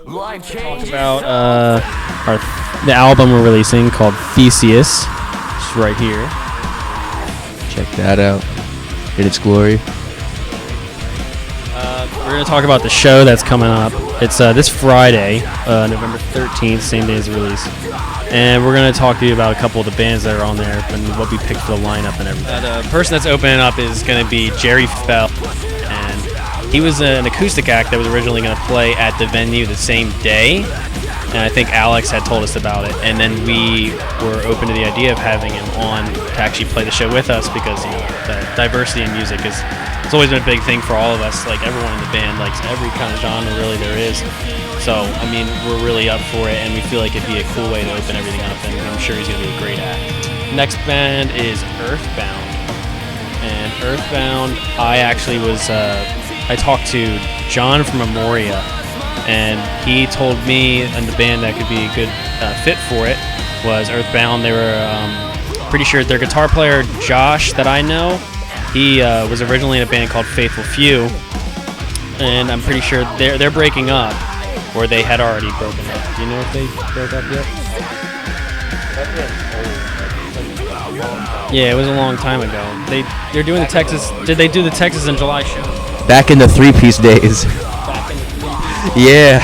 Talk about the album we're releasing called Theseus. It's right here. Check that out in its glory. We're going to talk about the show that's coming up. It's this Friday, November 13th, same day as the release. And we're going to talk to you about a couple of the bands that are on there and what we picked for the lineup and everything. The person that's opening up is going to be Jerry Fell. And he was an acoustic act that was originally going to play at the venue the same day. And I think Alex had told us about it. And then we were open to the idea of having him on to actually play the show with us because, you know, the diversity in music is... It's always been a big thing for all of us. Like, everyone in the band likes every kind of genre really there is. So, I mean, we're really up for it, and we feel like it'd be a cool way to open everything up, and I'm sure he's going to be a great act. Next band is Earthbound. And Earthbound, I actually was, I talked to John from Memoria, and he told me and the band that could be a good fit for it was Earthbound. They were pretty sure their guitar player, Josh, that I know, he was originally in a band called Faithful Few, and I'm pretty sure they're breaking up, or they had already broken up. Do you know if they broke up yet? Yeah, it was a long time ago. They're doing the Texas. Did they do the Texas in July show? Back in the three-piece days. Back in the Yeah.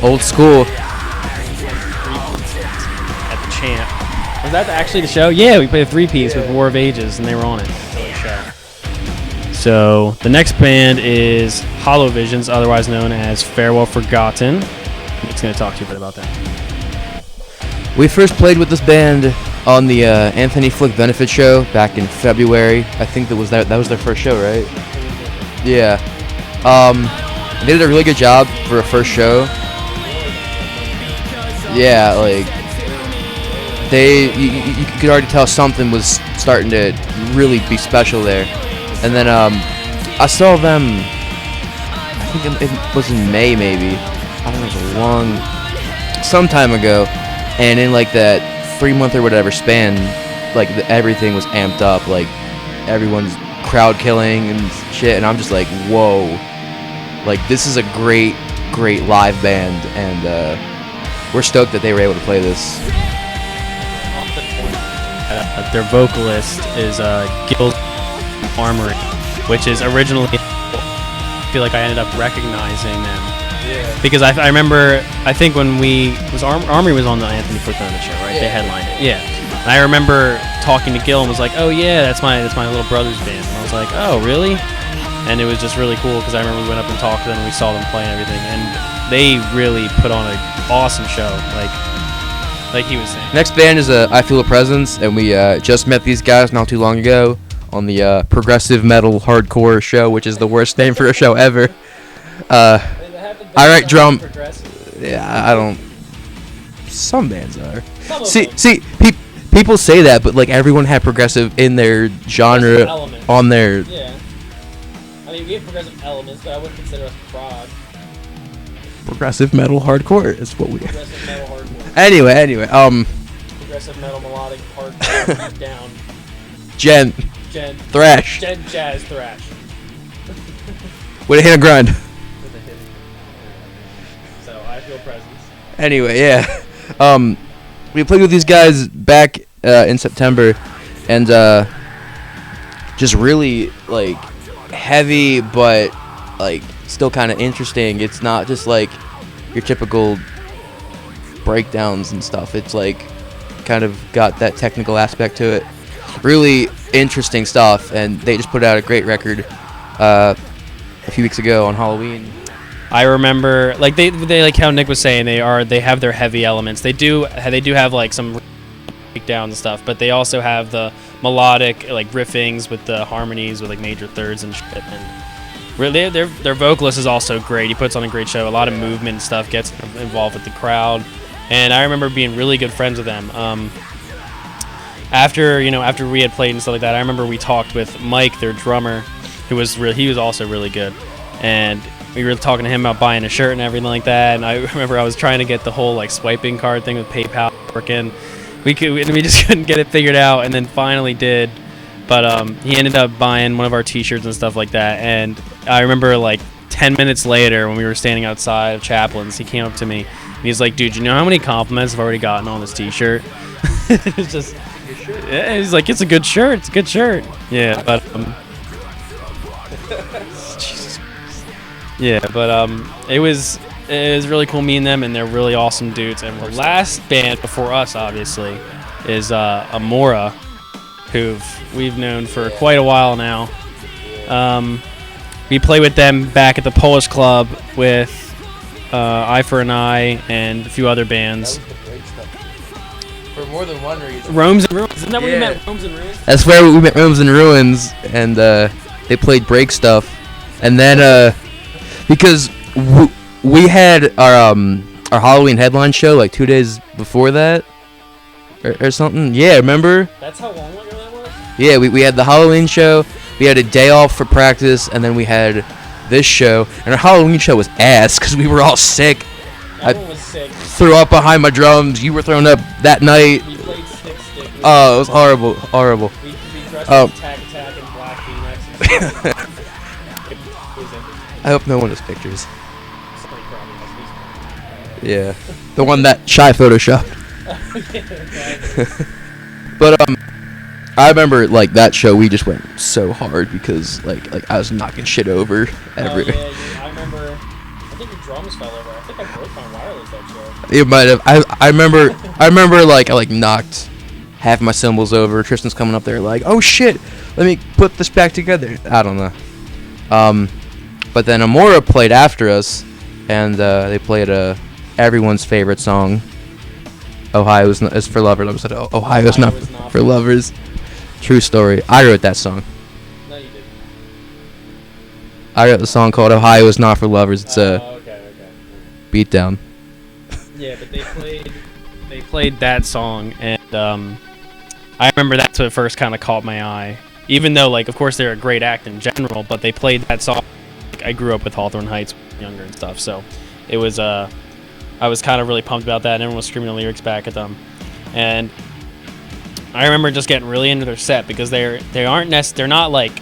Old school. At the Champ. Was that actually the show? Yeah, we played a three-piece with War of Ages, and they were on it. So the next band is Hollow Visions, otherwise known as Farewell Forgotten. I'm just going to talk to you a bit about that. We first played with this band on the Anthony Flick benefit show back in February. I think that was their first show, right? Yeah. They did a really good job for a first show. Yeah, like you could already tell something was starting to really be special there. And then I saw them, I think it was in May maybe. I don't know, it was some time ago. And in like that 3-month or whatever span, like everything was amped up. Like everyone's crowd killing and shit. And I'm just like, whoa. Like this is a great live band. And we're stoked that they were able to play this. Their vocalist is Gil Armory, which is originally, I feel like I ended up recognizing them. Yeah. Because I remember, I think when Armory was on the Anthony Flick Benefit show, right? Yeah. They headlined it. Yeah. And I remember talking to Gil and was like, oh yeah, that's my little brother's band. And I was like, oh really? And it was just really cool because I remember we went up and talked to them and we saw them play and everything. And they really put on an awesome show. Like he was saying. Next band is I Feel a Presence, and we just met these guys not too long ago on the Progressive Metal Hardcore show, which is the worst name for a show ever. I write drum. Yeah, I don't. Some bands are. See, people say that, but like everyone had progressive in their genre on their. Yeah. I mean, we have progressive elements, but I wouldn't consider us prog. Progressive metal hardcore is what we. Progressive metal hardcore. Anyway, Progressive metal melodic hardcore deep down. Gen thrash. Gen jazz thrash. With a hit and grind. So I Feel Presence. Anyway, yeah. We played with these guys back in September, and just really like heavy, but like still kind of interesting. It's not just like your typical breakdowns and stuff. It's like kind of got that technical aspect to it. Really interesting stuff, and they just put out a great record a few weeks ago on Halloween. I remember, like they like how Nick was saying, they have their heavy elements. They do have like some breakdowns and stuff, but they also have the melodic like riffings with the harmonies with like major thirds and shit. And really, their vocalist is also great. He puts on a great show. A lot of movement and stuff, gets involved with the crowd. And I remember being really good friends with them. After we had played and stuff like that, I remember we talked with Mike, their drummer, he was also really good. And we were talking to him about buying a shirt and everything like that. And I remember I was trying to get the whole like swiping card thing with PayPal working. We just couldn't get it figured out, and then finally did. But he ended up buying one of our T-shirts and stuff like that. And I remember like 10 minutes later, when we were standing outside of Chaplin's, he came up to me and he's like, "Dude, you know how many compliments I've already gotten on this T-shirt?" It's just, yeah, he's like, "It's a good shirt. It's a good shirt." Yeah, but Jesus Christ. Yeah, but it was really cool meeting them, and they're really awesome dudes. And the last band before us, obviously, is Amora, who we've known for quite a while now. We played with them back at the Polish Club with Eye for an Eye and a few other bands. For more than one reason. Rome's and Ruins. Isn't that where you met Rome's and Ruins? That's where we met Rome's and Ruins, and they played break stuff. And then because we had our Halloween headline show like 2 days before that, or something. Yeah, remember? That's how long ago that was? Yeah, we had the Halloween show. We had a day off for practice, and then we had this show. And our Halloween show was ass because we were all sick. Everyone was sick. Threw up behind my drums. You were thrown up that night. We played stick. Oh, it was horrible, horrible. We dressed as Attack and Black Phoenix. I hope no one has pictures. Yeah, the one that Shy photoshopped. But I remember like that show. We just went so hard because like I was knocking shit over. I remember. I think your drums fell over. I think I broke my wireless that show. It might have. I remember like I knocked half my cymbals over. Tristan's coming up there like, "Oh shit, let me put this back together." I don't know. But then Amora played after us, and they played everyone's favorite song. Ohio is for lovers. I said, Ohio's not for lovers. True story. I wrote that song. No, you didn't. I wrote the song called Ohio is Not for Lovers. It's a okay. beat down. Yeah, but they played that song, and I remember that's what first kind of caught my eye. Even though, like, of course they're a great act in general, but they played that song. Like, I grew up with Hawthorne Heights, younger and stuff, so it was I was kind of really pumped about that, and everyone was screaming the lyrics back at them. And I remember just getting really into their set because they're not like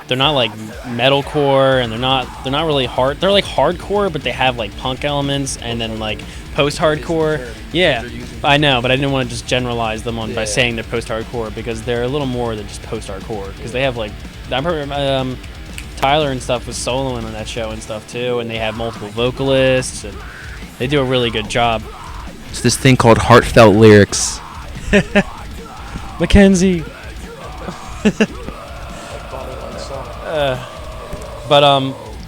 metalcore, and they're not really hard. They're like hardcore, but they have like punk elements and then like post-hardcore. Yeah, I know, but I didn't want to just generalize them by saying they're post-hardcore because they're a little more than just post-hardcore because they have like I remember Tyler and stuff was soloing on that show and stuff too, and they have multiple vocalists and they do a really good job. It's this thing called heartfelt lyrics. Mackenzie. But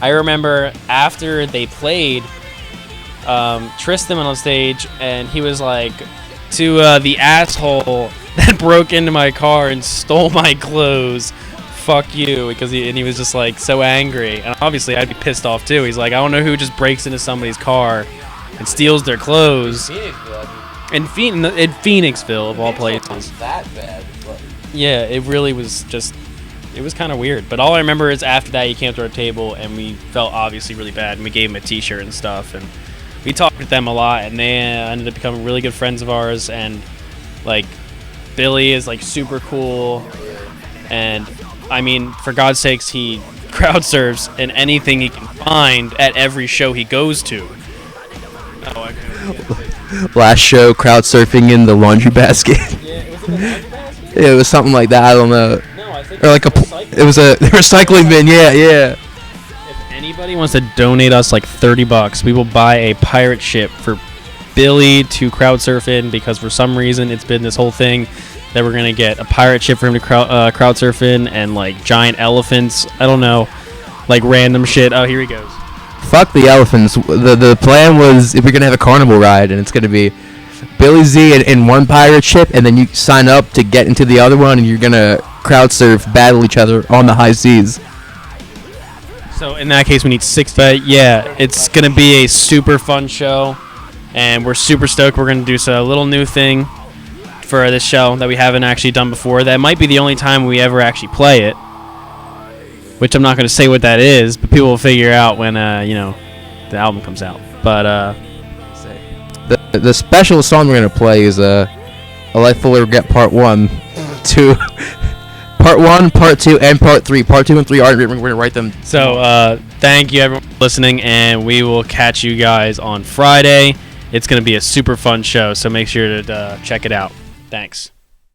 I remember after they played, Tristan went on stage and he was like, to the asshole that broke into my car and stole my clothes, fuck you, because he was just like so angry, and obviously I'd be pissed off too. He's like, I don't know who just breaks into somebody's car and steals their clothes. In Phoenixville, of all places. That bad. Yeah, it really was just, it was kind of weird. But all I remember is after that, he came to our table, and we felt obviously really bad, and we gave him a T-shirt and stuff, and we talked with them a lot, and they ended up becoming really good friends of ours, and, like, Billy is, like, super cool, and, I mean, for God's sakes, he crowd surfs in anything he can find at every show he goes to. Last show, crowd surfing in the laundry basket. Yeah, was it the laundry basket? Yeah, it was something like that. I don't know. No, I think or like it was a recycling bin. Yeah. If anybody wants to donate us like $30, we will buy a pirate ship for Billy to crowd surf in, because for some reason it's been this whole thing that we're gonna get a pirate ship for him to crowd surf in, and like giant elephants. I don't know, like random shit. Oh, here he goes. Fuck the elephants. The plan was if we're gonna have a carnival ride, and it's gonna be Billy Z in one pirate ship, and then you sign up to get into the other one, and you're gonna crowd surf, battle each other on the high seas. So in that case, we need 6. But yeah, it's gonna be a super fun show, and we're super stoked. We're gonna do a little new thing for this show that we haven't actually done before. That might be the only time we ever actually play it. Which I'm not going to say what that is, but people will figure out when the album comes out. But the special song we're going to play is A Life Full of Regret Part 1. Part part 1, part 2, and part 3. Part 2 and 3 aren't written. We're gonna write them. So thank you everyone for listening, and we will catch you guys on Friday. It's gonna be a super fun show, so make sure to check it out. Thanks.